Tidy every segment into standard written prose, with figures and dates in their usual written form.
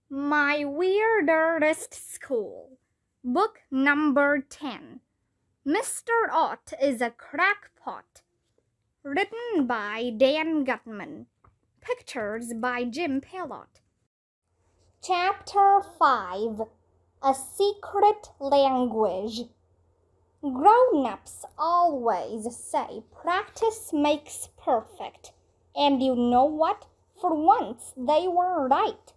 My Weirder-est School, Book Number 10. Mr. Ott is a Crackpot. Written by Dan Gutman. Pictures by Jim Pelot. Chapter 5. A Secret Language. Grown-ups always say practice makes perfect. And you know what? For once they were right.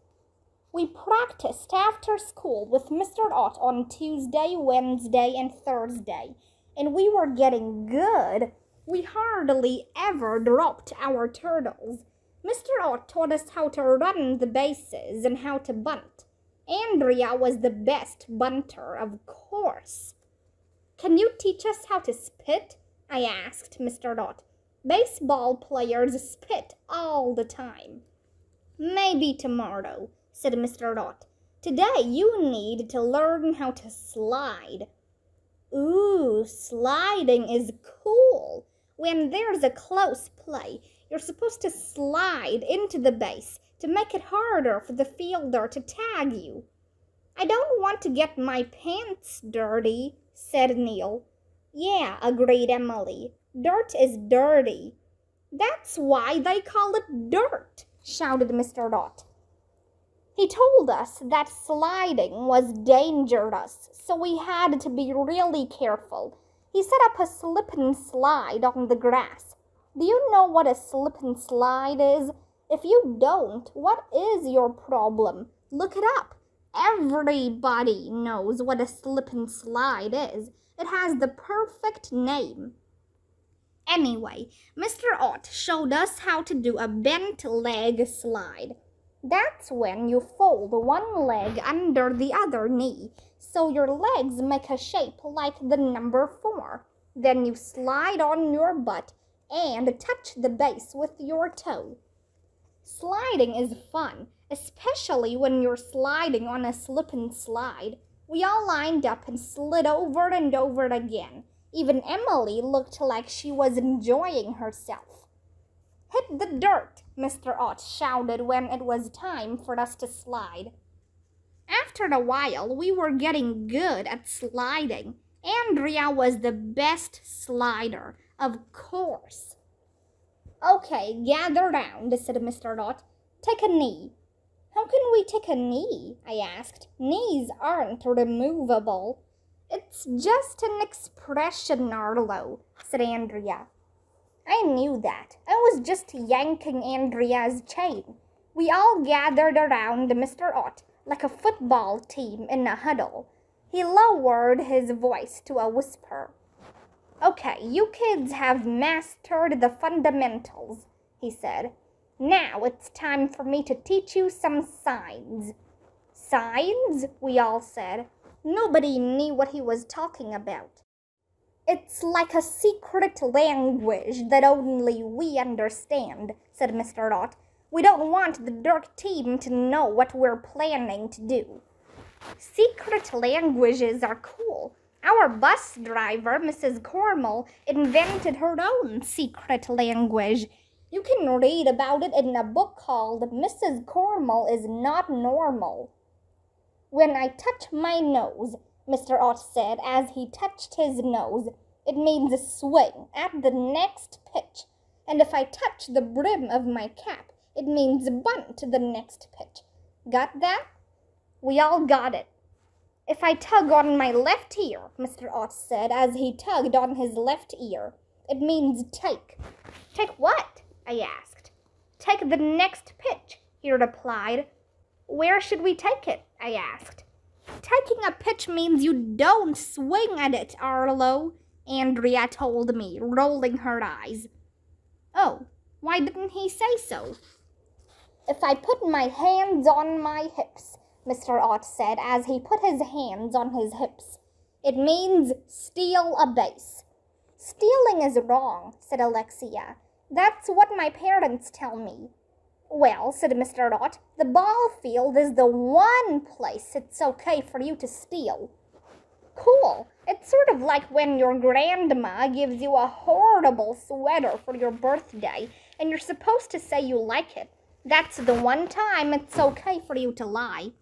We practiced after school with Mr. Ott on Tuesday, Wednesday, and Thursday, and we were getting good. We hardly ever dropped our turtles. Mr. Ott taught us how to run the bases and how to bunt. Andrea was the best bunter, of course. "Can you teach us how to spit?" I asked Mr. Ott. "Baseball players spit all the time." "Maybe tomorrow," said Mr. Ott. "Today you need to learn how to slide." "Ooh, sliding is cool. When there's a close play, you're supposed to slide into the base to make it harder for the fielder to tag you." "I don't want to get my pants dirty," said Neil. "Yeah," agreed Emily. "Dirt is dirty." "That's why they call it dirt," shouted Mr. Ott. He told us that sliding was dangerous, so we had to be really careful. He set up a slip and slide on the grass. Do you know what a slip and slide is? If you don't, what is your problem? Look it up. Everybody knows what a slip and slide is. It has the perfect name. Anyway, Mr. Ott showed us how to do a bent leg slide. That's when you fold one leg under the other knee, so your legs make a shape like the number 4. Then you slide on your butt and touch the base with your toe. Sliding is fun, especially when you're sliding on a slip and slide. We all lined up and slid over and over again. Even Emily looked like she was enjoying herself. "Hit the dirt," Mr. Ott shouted when it was time for us to slide. After a while, we were getting good at sliding. Andrea was the best slider, of course. "Okay, gather round," said Mr. Ott. "Take a knee." "How can we take a knee?" I asked. "Knees aren't removable." "It's just an expression, Arlo," said Andrea. I knew that. I was just yanking Andrea's chain. We all gathered around Mr. Ott like a football team in a huddle. He lowered his voice to a whisper. "Okay, you kids have mastered the fundamentals," he said. "Now it's time for me to teach you some signs." "Signs?" we all said. Nobody knew what he was talking about. "It's like a secret language that only we understand," said Mr. Ott. "We don't want the Dirk team to know what we're planning to do." Secret languages are cool. Our bus driver, Mrs. Cormel, invented her own secret language. You can read about it in a book called Mrs. Cormel is Not Normal. "When I touch my nose," Mr. Ott said as he touched his nose, "it means swing at the next pitch. And if I touch the brim of my cap, it means bunt to the next pitch. Got that?" We all got it. "If I tug on my left ear," Mr. Ott said as he tugged on his left ear, "it means take." "Take what?" I asked. "Take the next pitch," he replied. "Where should we take it?" I asked. "Taking a pitch means you don't swing at it, Arlo," Andrea told me, rolling her eyes. "Oh, why didn't he say so?" "If I put my hands on my hips," Mr. Ott said as he put his hands on his hips, "it means steal a base." "Stealing is wrong," said Alexia. "That's what my parents tell me." "Well," said Mr. Ott, "the ball field is the one place it's okay for you to steal." "Cool. It's sort of like when your grandma gives you a horrible sweater for your birthday and you're supposed to say you like it. That's the one time it's okay for you to lie.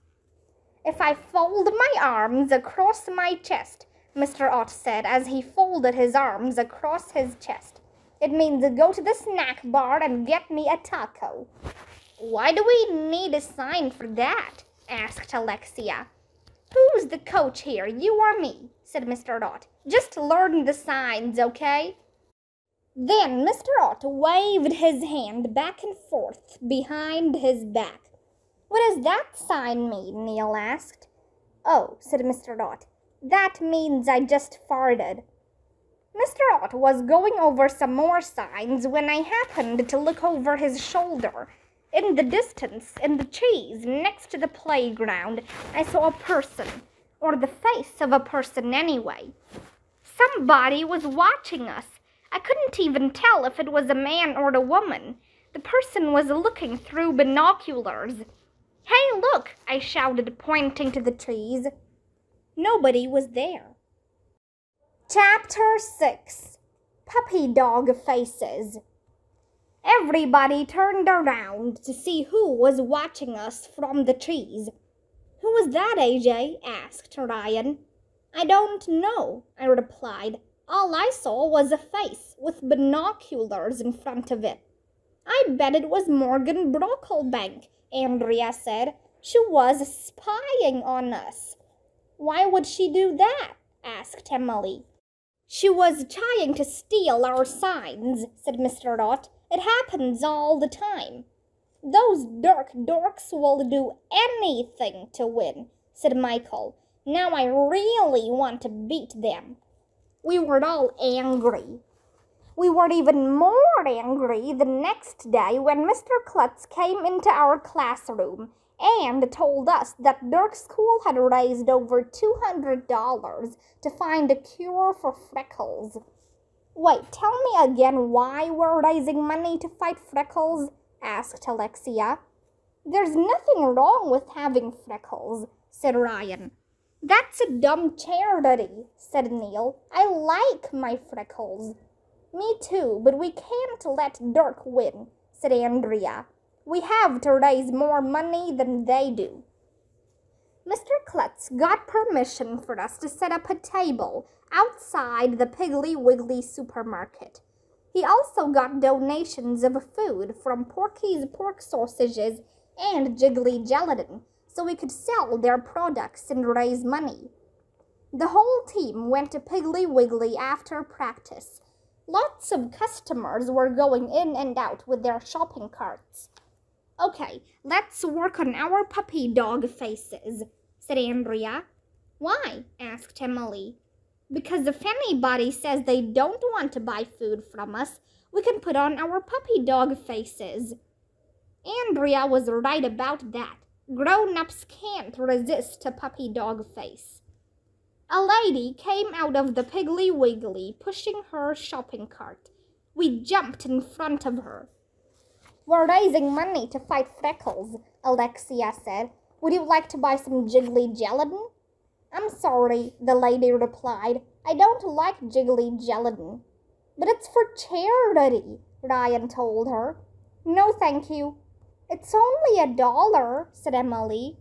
If I fold my arms across my chest, Mr. Ott said as he folded his arms across his chest, it means go to the snack bar and get me a taco. Why do we need a sign for that? Asked Alexia. Who's the coach here, you or me? Said Mr. Ott. Just learn the signs, okay? Then Mr. Ott waved his hand back and forth behind his back. What does that sign mean? Neil asked. Oh, said Mr. Ott. That means I just farted. Mr. Ott was going over some more signs when I happened to look over his shoulder. In the distance, in the trees next to the playground, I saw a person, or the face of a person anyway. Somebody was watching us. I couldn't even tell if it was a man or a woman. The person was looking through binoculars. Hey, look, I shouted, pointing to the trees. Nobody was there. Chapter 6. Puppy Dog Faces. Everybody turned around to see who was watching us from the trees. Who was that, AJ? Asked Ryan. I don't know, I replied. All I saw was a face with binoculars in front of it. I bet it was Morgan Brocklebank, Andrea said. She was spying on us. Why would she do that? Asked Emily. She was trying to steal our signs, said Mr. Ott. It happens all the time. Those dorks will do anything to win, said Michael. Now I really want to beat them. We were all angry. We were even more angry the next day when Mr. Klutz came into our classroom and told us that Dirk's school had raised over $200 to find a cure for freckles. Wait, tell me again why we're raising money to fight freckles? Asked Alexia. There's nothing wrong with having freckles, said Ryan. That's a dumb charity, said Neil. I like my freckles. Me too, but we can't let Dirk win, said Andrea. We have to raise more money than they do. Mr. Klutz got permission for us to set up a table outside the Piggly Wiggly supermarket. He also got donations of food from Porky's pork sausages and Jiggly Gelatin, so we could sell their products and raise money. The whole team went to Piggly Wiggly after practice. Lots of customers were going in and out with their shopping carts. Okay, let's work on our puppy dog faces, said Andrea. Why? Asked Emily. Because if anybody says they don't want to buy food from us, we can put on our puppy dog faces. Andrea was right about that. Grown-ups can't resist a puppy dog face. A lady came out of the Piggly Wiggly, pushing her shopping cart. We jumped in front of her. We're raising money to fight freckles, Alexia said. Would you like to buy some Jiggly Gelatin? I'm sorry, the lady replied. I don't like Jiggly Gelatin. But it's for charity, Ryan told her. No, thank you. It's only $1, said Emily.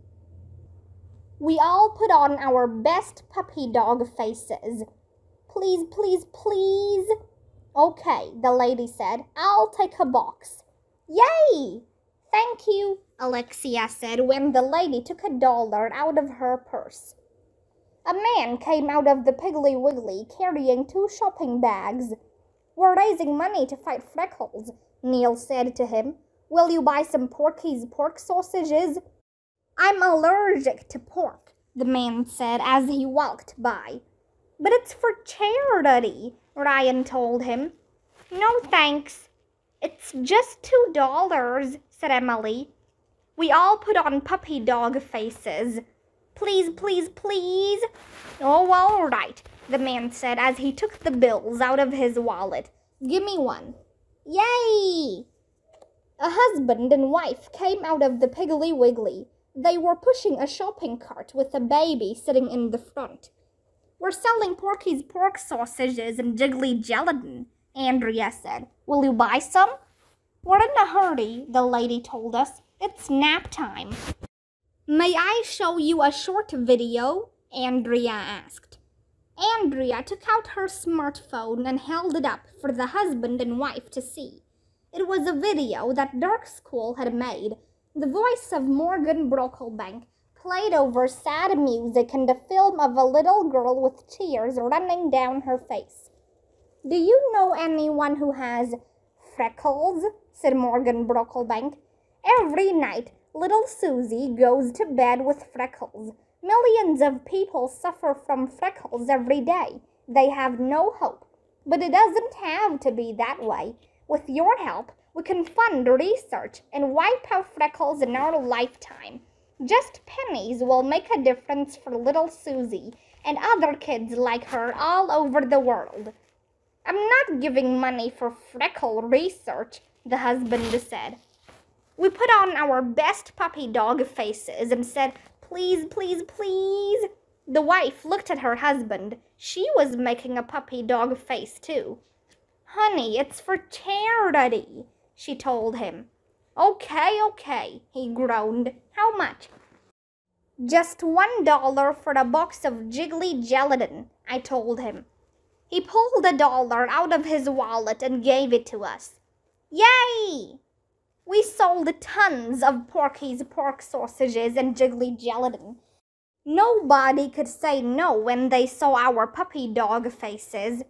We all put on our best puppy dog faces. Please, please, please. Okay, the lady said. I'll take a box. Yay! Thank you, Alexia said when the lady took $1 out of her purse. A man came out of the Piggly Wiggly carrying 2 shopping bags. We're raising money to fight freckles, Neil said to him. Will you buy some Porky's pork sausages? I'm allergic to pork, the man said as he walked by. But it's for charity, Ryan told him. No thanks. It's just $2, said Emily. We all put on puppy dog faces. Please, please, please. Oh, all right, the man said as he took the bills out of his wallet. Give me one. Yay! A husband and wife came out of the Piggly Wiggly. They were pushing a shopping cart with a baby sitting in the front. We're selling Porky's pork sausages and Jiggly Gelatin, Andrea said. Will you buy some? We're in a hurry, the lady told us. It's nap time. May I show you a short video? Andrea asked. Andrea took out her smartphone and held it up for the husband and wife to see. It was a video that Dark School had made. The voice of Morgan Brocklebank played over sad music and a film of a little girl with tears running down her face. Do you know anyone who has freckles? Said Morgan Brocklebank. Every night, little Susie goes to bed with freckles. Millions of people suffer from freckles every day. They have no hope. But it doesn't have to be that way. With your help, we can fund research and wipe out freckles in our lifetime. Just pennies will make a difference for little Susie and other kids like her all over the world. I'm not giving money for freckle research, the husband said. We put on our best puppy dog faces and said, please, please, please. The wife looked at her husband. She was making a puppy dog face too. Honey, it's for charity, she told him. Okay, he groaned. How much? Just $1 for a box of jiggly gelatin, I told him. He pulled $1 out of his wallet and gave it to us. Yay! We sold tons of Porky's pork sausages and jiggly gelatin. Nobody could say no when they saw our puppy dog faces.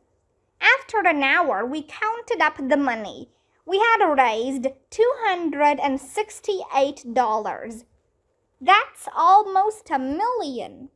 After an hour, we counted up the money. We had raised $268. That's almost $1 million.